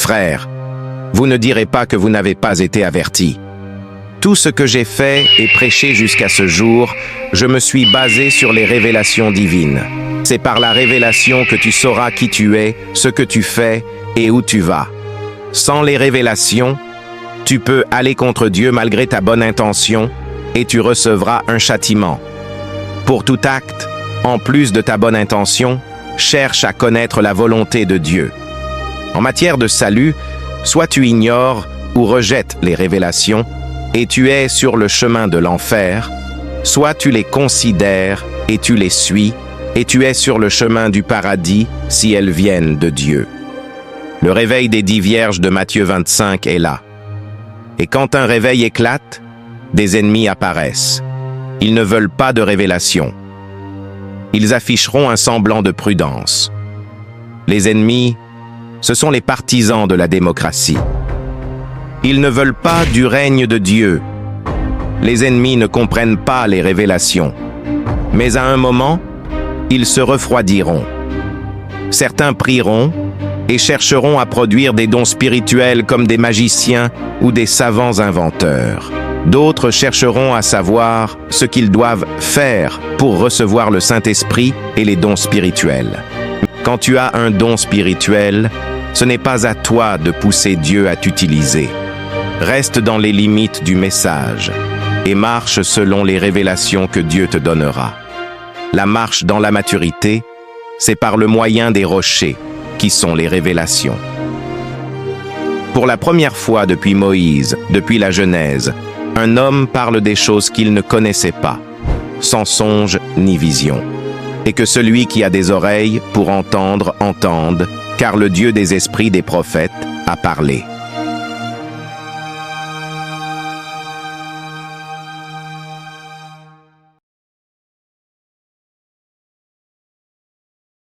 Frères, vous ne direz pas que vous n'avez pas été avertis. Tout ce que j'ai fait et prêché jusqu'à ce jour, je me suis basé sur les révélations divines. C'est par la révélation que tu sauras qui tu es, ce que tu fais et où tu vas. Sans les révélations, tu peux aller contre Dieu malgré ta bonne intention et tu recevras un châtiment. Pour tout acte, en plus de ta bonne intention, cherche à connaître la volonté de Dieu. En matière de salut, soit tu ignores ou rejettes les révélations et tu es sur le chemin de l'enfer, soit tu les considères et tu les suis et tu es sur le chemin du paradis si elles viennent de Dieu. Le réveil des 10 vierges de Matthieu 25 est là. Et quand un réveil éclate, des ennemis apparaissent. Ils ne veulent pas de révélation. Ils afficheront un semblant de prudence. Les ennemis, ce sont les partisans de la démocratie. Ils ne veulent pas du règne de Dieu. Les ennemis ne comprennent pas les révélations. Mais à un moment, ils se refroidiront. Certains prieront et chercheront à produire des dons spirituels comme des magiciens ou des savants inventeurs. D'autres chercheront à savoir ce qu'ils doivent faire pour recevoir le Saint-Esprit et les dons spirituels. Quand tu as un don spirituel, ce n'est pas à toi de pousser Dieu à t'utiliser. Reste dans les limites du message et marche selon les révélations que Dieu te donnera. La marche dans la maturité, c'est par le moyen des rochers, qui sont les révélations. Pour la première fois depuis Moïse, depuis la Genèse, un homme parle des choses qu'il ne connaissait pas, sans songe ni vision. Et que celui qui a des oreilles pour entendre, entende, car le Dieu des esprits des prophètes a parlé.